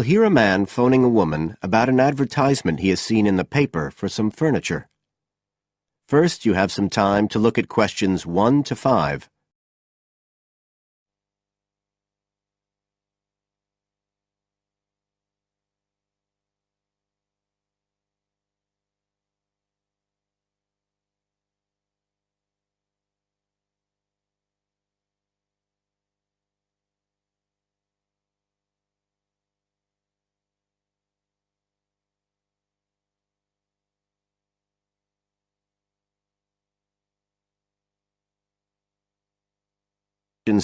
hear a man phoning a woman about an advertisement he has seen in the paper for some furniture. First, you have some time to look at questions 1 to 5.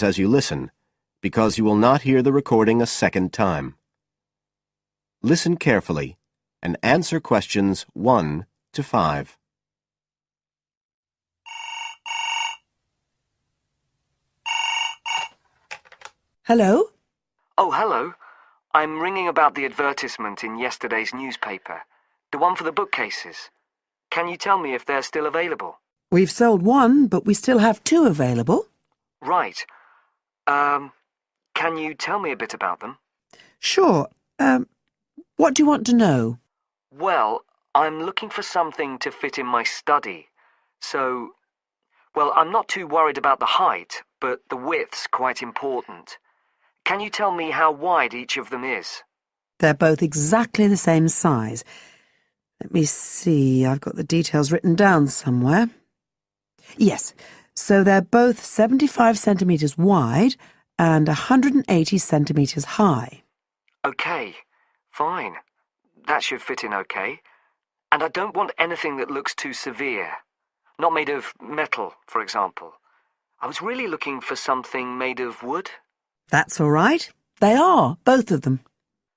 As you listen, because you will not hear the recording a second time. Listen carefully and answer questions 1 to 5. Hello? Oh, hello. I'm ringing about the advertisement in yesterday's newspaper. The one for the bookcases. Can you tell me if they're still available? We've sold one, but we still have 2 available. Right. Can you tell me a bit about them? Sure. What do you want to know? Well, I'm looking for something to fit in my study. Well, I'm not too worried about the height, but the width's quite important. Can you tell me how wide each of them is? They're both exactly the same size. Let me see, I've got the details written down somewhere. Yes, so they're both 75 centimetres wide and 180 centimetres high. Okay, fine. That should fit in okay. And I don't want anything that looks too severe. Not made of metal, for example. I was really looking for something made of wood. That's all right. They are, both of them.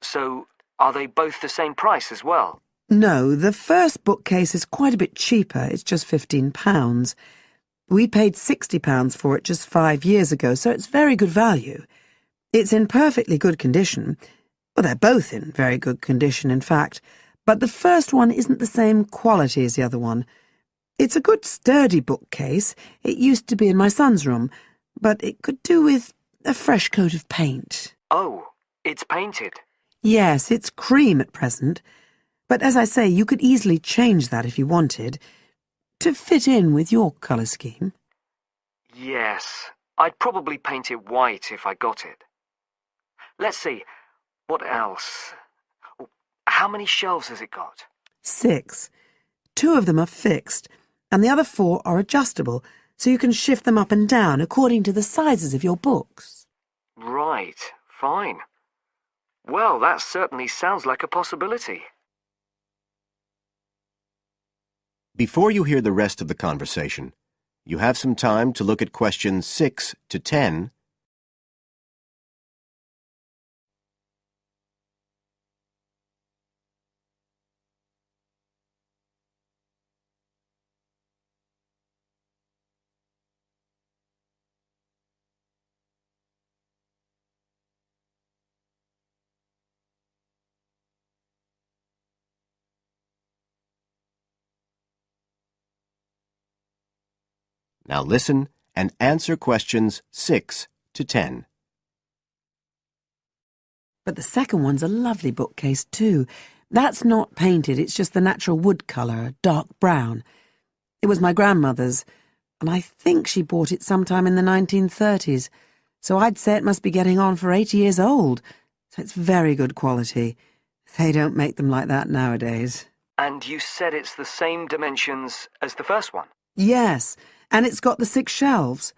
So, are they both the same price as well? No, the first bookcase is quite a bit cheaper. It's just £15. We paid £60 for it just 5 years ago, so it's very good value. It's in perfectly good condition. Well, they're both in very good condition, in fact. But the first one isn't the same quality as the other one. It's a good, sturdy bookcase. It used to be in my son's room, but it could do with a fresh coat of paint. Oh, it's painted? Yes, it's cream at present. But as I say, you could easily change that if you wanted, to fit in with your colour scheme. Yes, I'd probably paint it white if I got it. Let's see, what else? How many shelves has it got? 6. 2 of them are fixed, and the other 4 are adjustable, so you can shift them up and down according to the sizes of your books. Right, fine. Well, that certainly sounds like a possibility. Before you hear the rest of the conversation, you have some time to look at questions 6 to 10. Now listen and answer questions 6 to 10. But the second one's a lovely bookcase too. That's not painted, it's just the natural wood colour, dark brown. It was my grandmother's, and I think she bought it sometime in the 1930s, so I'd say it must be getting on for 80 years old, so it's very good quality. They don't make them like that nowadays. And you said it's the same dimensions as the first one? Yes, and it's got the 6 shelves,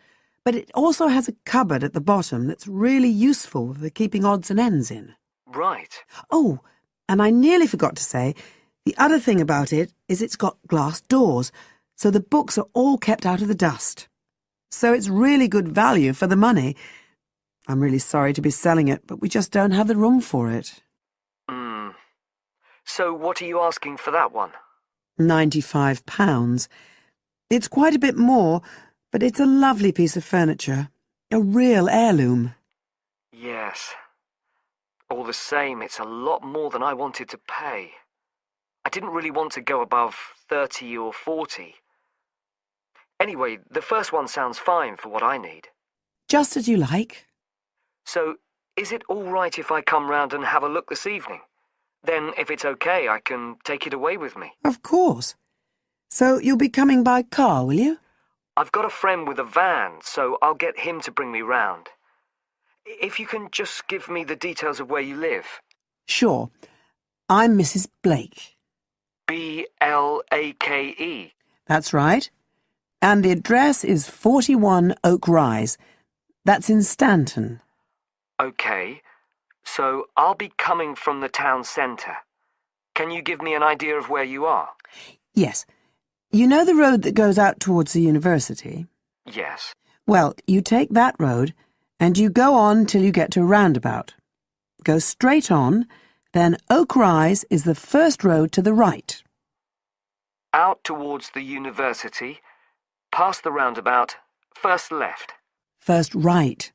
but it also has a cupboard at the bottom that's really useful for keeping odds and ends in. Right. Oh, and I nearly forgot to say, the other thing about it is it's got glass doors, so the books are all kept out of the dust. So it's really good value for the money. I'm really sorry to be selling it, but we just don't have the room for it. So what are you asking for that one? £95. It's quite a bit more, but it's a lovely piece of furniture. A real heirloom. Yes. All the same, it's a lot more than I wanted to pay. I didn't really want to go above 30 or 40. Anyway, the first one sounds fine for what I need. Just as you like. So, Is it all right if I come round and have a look this evening? Then, if it's okay, I can take it away with me. Of course. So you'll be coming by car, will you? I've got a friend with a van, so I'll get him to bring me round. If you can just give me the details of where you live. Sure. I'm Mrs. Blake. Blake? That's right. And the address is 41 Oak Rise. That's in Stanton. Okay, so I'll be coming from the town centre. Can you give me an idea of where you are? Yes. You know the road that goes out towards the university? Yes. Well, you take that road and you go on till you get to a roundabout. Go straight on, then Oak Rise is the first road to the right. Out towards the university, past the roundabout, first left. First right.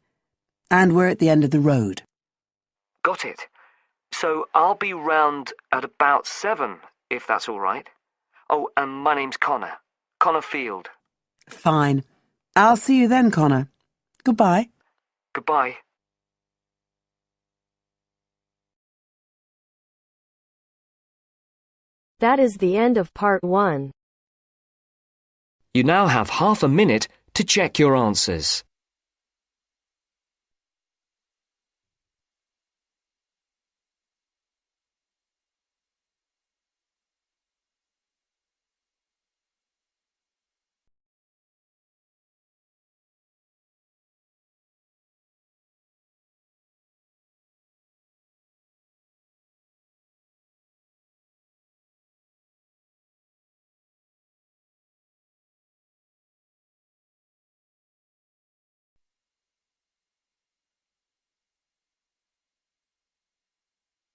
And we're at the end of the road. Got it. So I'll be round at about 7, if that's all right. Oh, and my name's Connor. Connor Field. Fine. I'll see you then, Connor. Goodbye. Goodbye. That is the end of part 1. You now have half a minute to check your answers.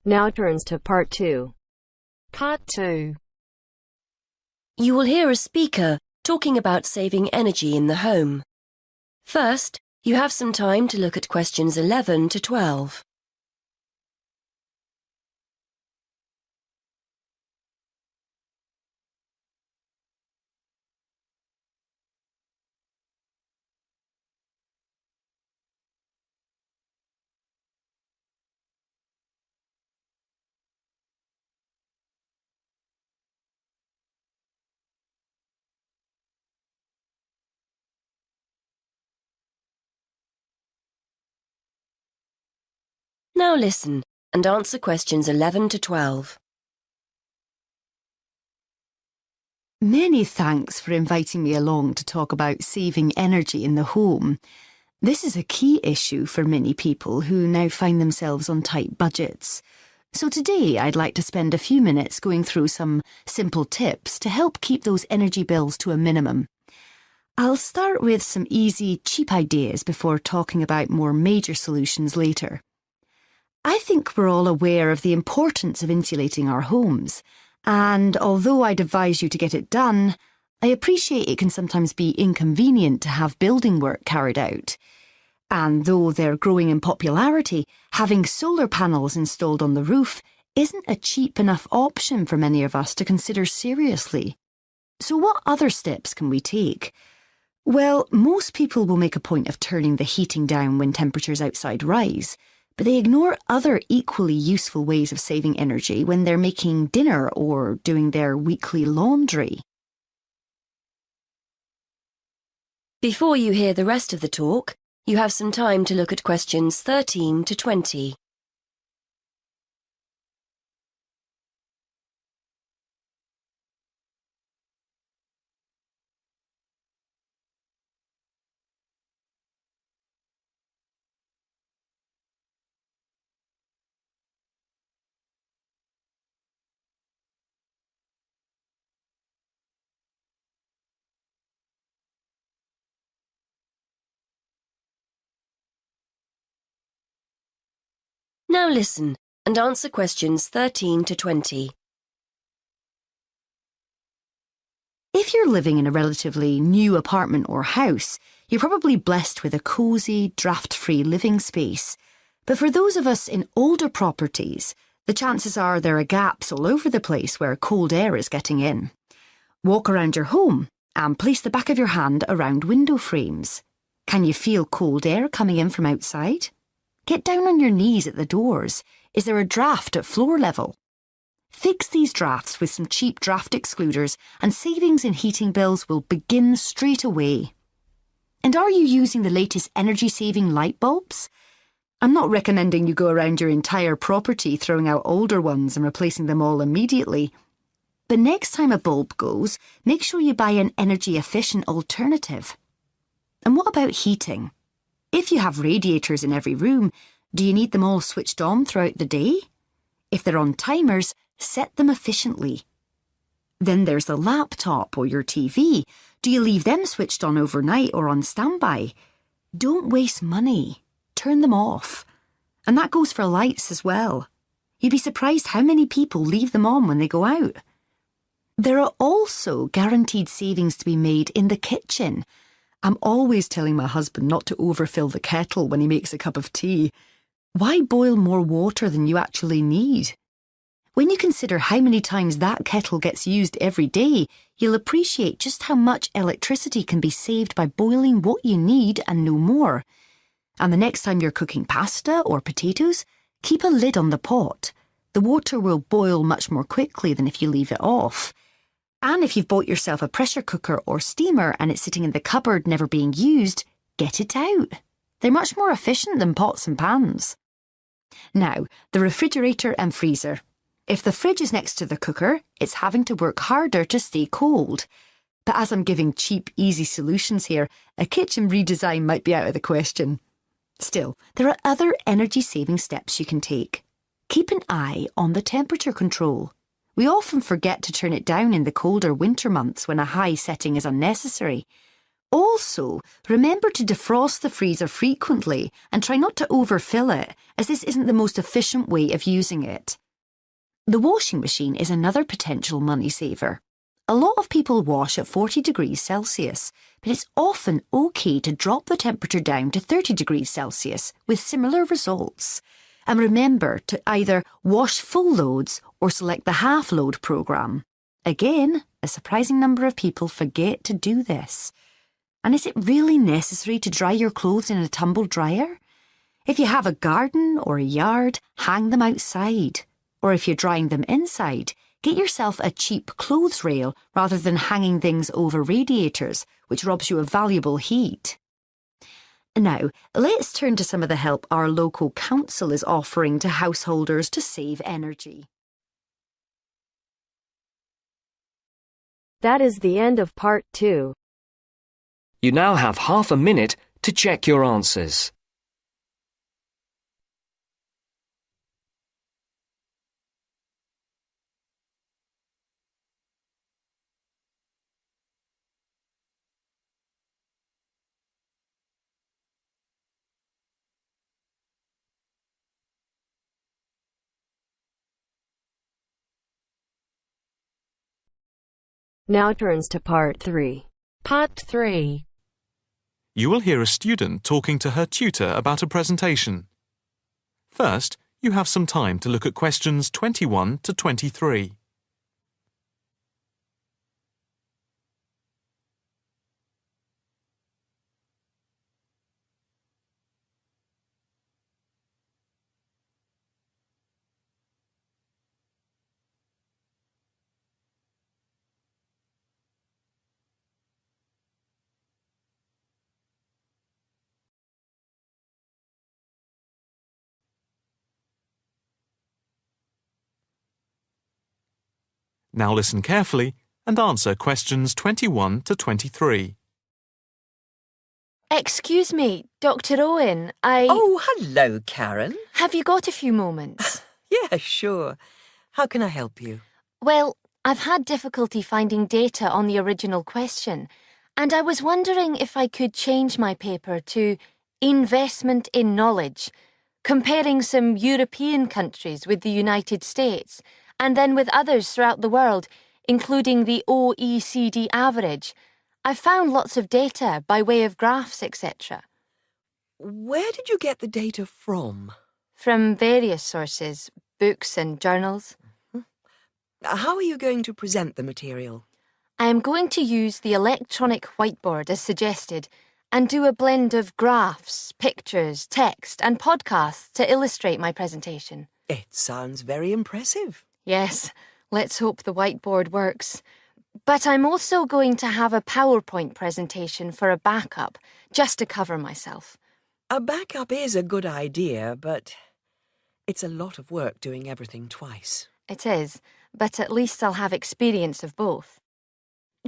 Now turns to part 2. Part 2. You will hear a speaker talking about saving energy in the home. First, you have some time to look at questions 11 to 12. Now listen and answer questions 11 to 12. Many thanks for inviting me along to talk about saving energy in the home. This is a key issue for many people who now find themselves on tight budgets. So today I'd like to spend a few minutes going through some simple tips to help keep those energy bills to a minimum. I'll start with some easy, cheap ideas before talking about more major solutions later. I think we're all aware of the importance of insulating our homes, and although I'd advise you to get it done, I appreciate it can sometimes be inconvenient to have building work carried out. And though they're growing in popularity, having solar panels installed on the roof isn't a cheap enough option for many of us to consider seriously. So what other steps can we take? Well, most people will make a point of turning the heating down when temperatures outside rise, but they ignore other equally useful ways of saving energy when they're making dinner or doing their weekly laundry. Before you hear the rest of the talk, you have some time to look at questions 13 to 20. Now listen and answer questions 13 to 20. If you're living in a relatively new apartment or house, you're probably blessed with a cosy, draft-free living space. But for those of us in older properties, the chances are there are gaps all over the place where cold air is getting in. Walk around your home and place the back of your hand around window frames. Can you feel cold air coming in from outside? Get down on your knees at the doors. Is there a draft at floor level? Fix these drafts with some cheap draft excluders and savings in heating bills will begin straight away. And are you using the latest energy-saving light bulbs? I'm not recommending you go around your entire property throwing out older ones and replacing them all immediately. But next time a bulb goes, make sure you buy an energy-efficient alternative. And what about heating? If you have radiators in every room, do you need them all switched on throughout the day? If they're on timers, set them efficiently. Then there's the laptop or your TV. Do you leave them switched on overnight or on standby? Don't waste money. Turn them off. And that goes for lights as well. You'd be surprised how many people leave them on when they go out. There are also guaranteed savings to be made in the kitchen. I'm always telling my husband not to overfill the kettle when he makes a cup of tea. Why boil more water than you actually need? When you consider how many times that kettle gets used every day, you'll appreciate just how much electricity can be saved by boiling what you need and no more. And the next time you're cooking pasta or potatoes, keep a lid on the pot. The water will boil much more quickly than if you leave it off. And if you've bought yourself a pressure cooker or steamer and it's sitting in the cupboard never being used, get it out. They're much more efficient than pots and pans. Now, the refrigerator and freezer. If the fridge is next to the cooker, it's having to work harder to stay cold. But as I'm giving cheap, easy solutions here, a kitchen redesign might be out of the question. Still, there are other energy-saving steps you can take. Keep an eye on the temperature control. We often forget to turn it down in the colder winter months when a high setting is unnecessary. Also, remember to defrost the freezer frequently and try not to overfill it, as this isn't the most efficient way of using it. The washing machine is another potential money saver. A lot of people wash at 40 degrees Celsius, but it's often okay to drop the temperature down to 30 degrees Celsius with similar results. And remember to either wash full loads or select the half-load programme. Again, a surprising number of people forget to do this. And is it really necessary to dry your clothes in a tumble dryer? If you have a garden or a yard, hang them outside. Or if you're drying them inside, get yourself a cheap clothes rail rather than hanging things over radiators, which robs you of valuable heat. Now, let's turn to some of the help our local council is offering to householders to save energy. That is the end of part 2. You now have half a minute to check your answers. Now turns to part 3. Part 3. You will hear a student talking to her tutor about a presentation. First, you have some time to look at questions 21 to 23. Now listen carefully and answer questions 21 to 23. Excuse me, Dr. Owen, Oh, hello, Karen. Have you got a few moments? Yeah, sure. How can I help you? Well, I've had difficulty finding data on the original question, and I was wondering if I could change my paper to Investment in Knowledge, comparing some European countries with the United States, and then with others throughout the world, including the OECD average. I found lots of data by way of graphs, etc. Where did you get the data from? From various sources, books and journals. How are you going to present the material? I am going to use the electronic whiteboard as suggested, and do a blend of graphs, pictures, text and podcasts to illustrate my presentation. It sounds very impressive. Yes, let's hope the whiteboard works. But I'm also going to have a PowerPoint presentation for a backup, just to cover myself. A backup is a good idea, but it's a lot of work doing everything twice. It is, but at least I'll have experience of both.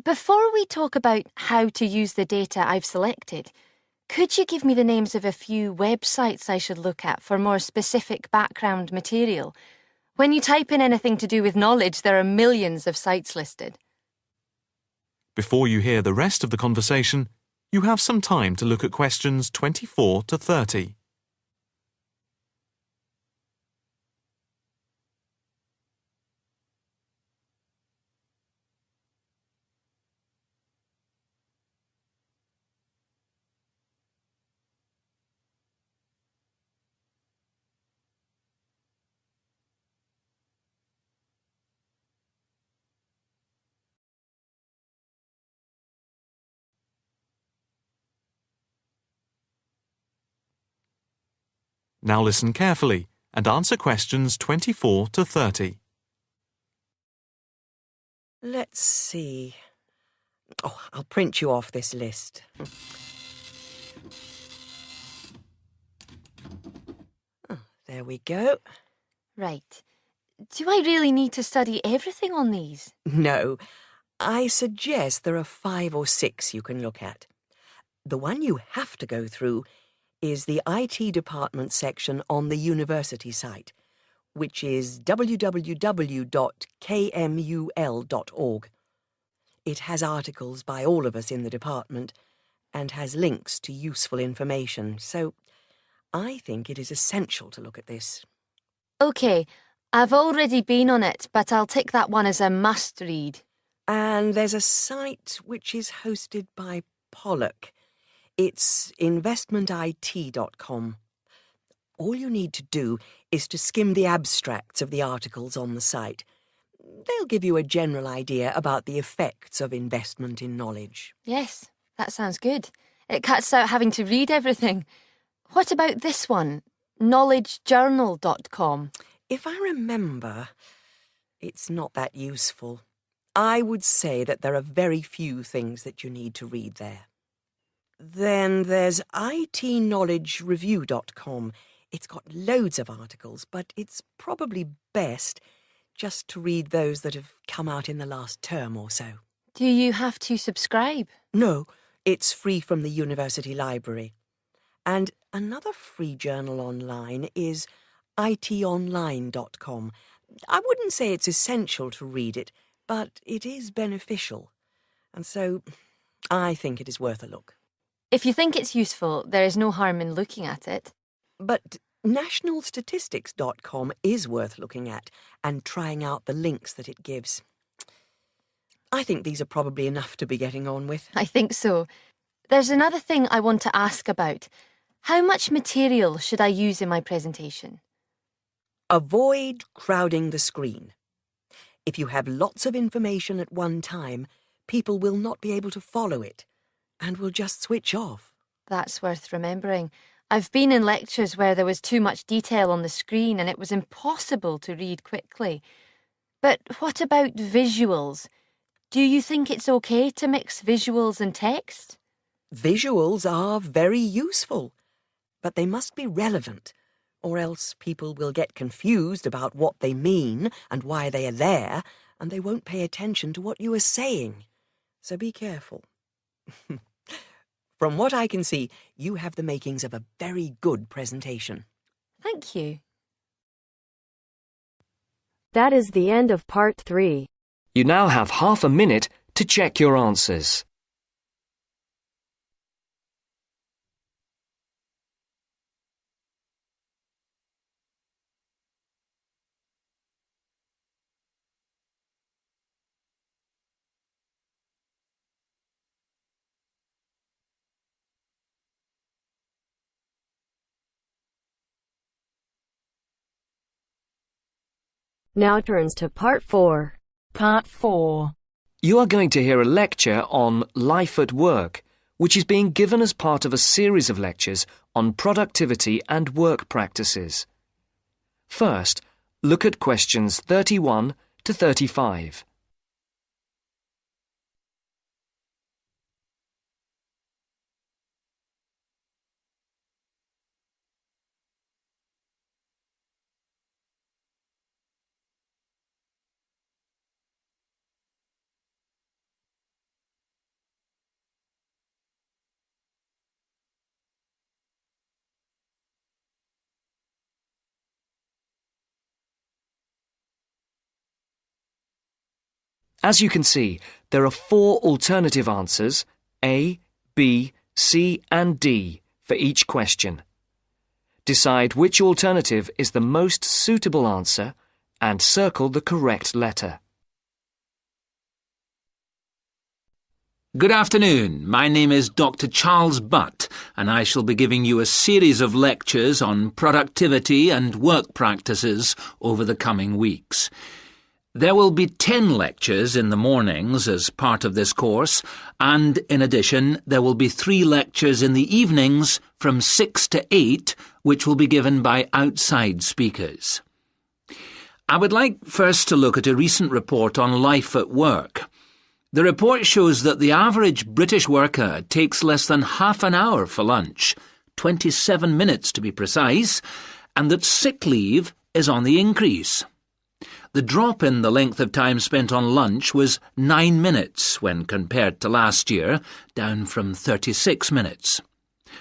Before we talk about how to use the data I've selected, could you give me the names of a few websites I should look at for more specific background material? When you type in anything to do with knowledge, there are millions of sites listed. Before you hear the rest of the conversation, you have some time to look at questions 24 to 30. Now listen carefully and answer questions 24 to 30. Let's see. Oh, I'll print you off this list. Oh, there we go. Right. Do I really need to study everything on these? No, I suggest there are 5 or 6 you can look at. The one you have to go through is the IT department section on the university site, which is www.kmul.org. It has articles by all of us in the department and has links to useful information, so I think it is essential to look at this. OK, I've already been on it, but I'll tick that one as a must-read. And there's a site which is hosted by Pollock. It's investmentit.com. All you need to do is to skim the abstracts of the articles on the site. They'll give you a general idea about the effects of investment in knowledge. Yes, that sounds good. It cuts out having to read everything. What about this one? knowledgejournal.com. If I remember, it's not that useful. I would say that there are very few things that you need to read there. Then there's itknowledgereview.com. It's got loads of articles, but it's probably best just to read those that have come out in the last term or so. Do you have to subscribe? No, it's free from the university library. And another free journal online is itonline.com. I wouldn't say it's essential to read it, but it is beneficial. And so I think it is worth a look. If you think it's useful, there is no harm in looking at it. But nationalstatistics.com is worth looking at and trying out the links that it gives. I think these are probably enough to be getting on with. I think so. There's another thing I want to ask about. How much material should I use in my presentation? Avoid crowding the screen. If you have lots of information at one time, people will not be able to follow it and will just switch off. That's worth remembering. I've been in lectures where there was too much detail on the screen and it was impossible to read quickly. But what about visuals? Do you think it's okay to mix visuals and text? Visuals are very useful, but they must be relevant, or else people will get confused about what they mean and why they are there, and they won't pay attention to what you are saying. So be careful. From what I can see, you have the makings of a very good presentation. Thank you. That is the end of part 3. You now have half a minute to check your answers. Now turns to part 4. Part 4. You are going to hear a lecture on life at work, which is being given as part of a series of lectures on productivity and work practices. First, look at questions 31 to 35. As you can see, there are 4 alternative answers, A, B, C and D, for each question. Decide which alternative is the most suitable answer and circle the correct letter. Good afternoon. My name is Dr. Charles Butt, and I shall be giving you a series of lectures on productivity and work practices over the coming weeks. There will be 10 lectures in the mornings as part of this course, and in addition there will be 3 lectures in the evenings from 6 to 8, which will be given by outside speakers. I would like first to look at a recent report on life at work. The report shows that the average British worker takes less than half an hour for lunch, 27 minutes to be precise, and that sick leave is on the increase. The drop in the length of time spent on lunch was 9 minutes when compared to last year, down from 36 minutes.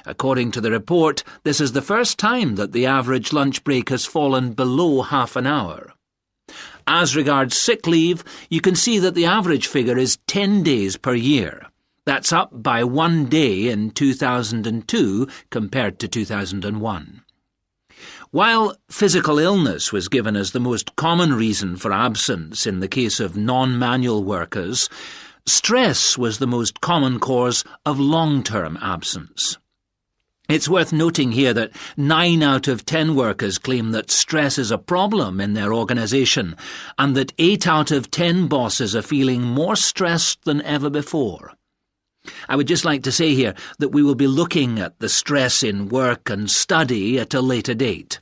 According to the report, this is the first time that the average lunch break has fallen below half an hour. As regards sick leave, you can see that the average figure is 10 days per year. That's up by 1 day in 2002 compared to 2001. While physical illness was given as the most common reason for absence in the case of non-manual workers, stress was the most common cause of long-term absence. It's worth noting here that 9 out of 10 workers claim that stress is a problem in their organisation, and that 8 out of 10 bosses are feeling more stressed than ever before. I would just like to say here that we will be looking at the stress in work and study at a later date.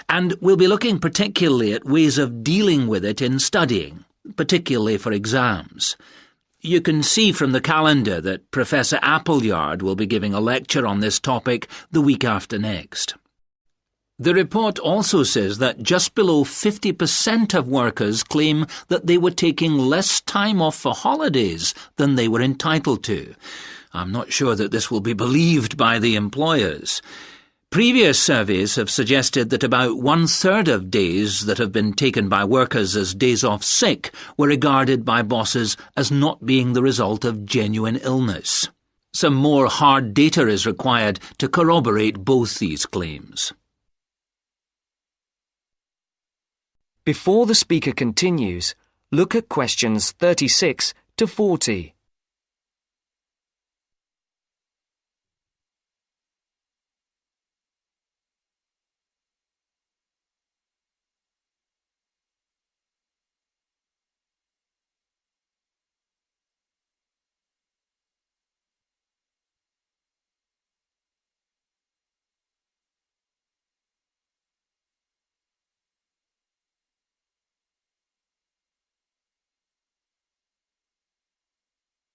And we'll be looking particularly at ways of dealing with it in studying, particularly for exams. You can see from the calendar that Professor Appleyard will be giving a lecture on this topic the week after next. The report also says that just below 50% of workers claim that they were taking less time off for holidays than they were entitled to. I'm not sure that this will be believed by the employers. Previous surveys have suggested that about 1/3 of days that have been taken by workers as days off sick were regarded by bosses as not being the result of genuine illness. Some more hard data is required to corroborate both these claims. Before the speaker continues, look at questions 36 to 40.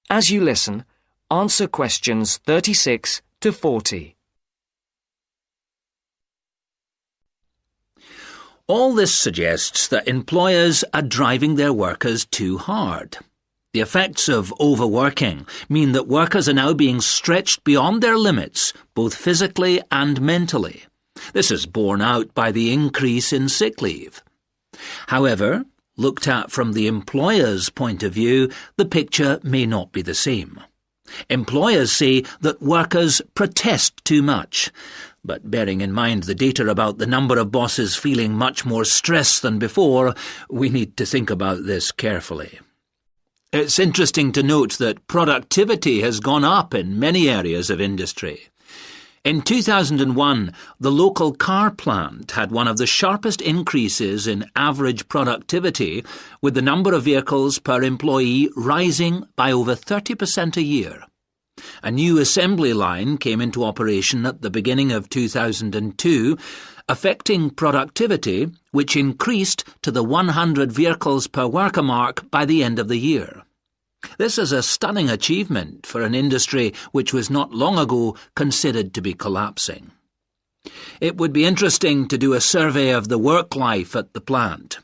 As you listen, answer questions 36 to 40. All this suggests that employers are driving their workers too hard. The effects of overworking mean that workers are now being stretched beyond their limits, both physically and mentally. This is borne out by the increase in sick leave. However, looked at from the employer's point of view, the picture may not be the same. Employers say that workers protest too much, but bearing in mind the data about the number of bosses feeling much more stress than before, we need to think about this carefully. It's interesting to note that productivity has gone up in many areas of industry. In 2001, the local car plant had one of the sharpest increases in average productivity, with the number of vehicles per employee rising by over 30% a year. A new assembly line came into operation at the beginning of 2002, affecting productivity, which increased to the 100 vehicles per worker mark by the end of the year. This is a stunning achievement for an industry which was not long ago considered to be collapsing. It would be interesting to do a survey of the work life at the plant.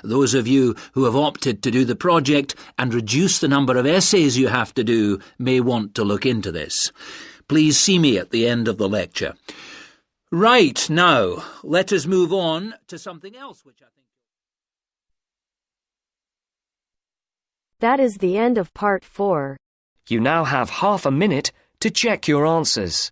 Those of you who have opted to do the project and reduce the number of essays you have to do may want to look into this. Please see me at the end of the lecture. Right, now, let us move on to something else which I think... That is the end of part 4. You now have half a minute to check your answers.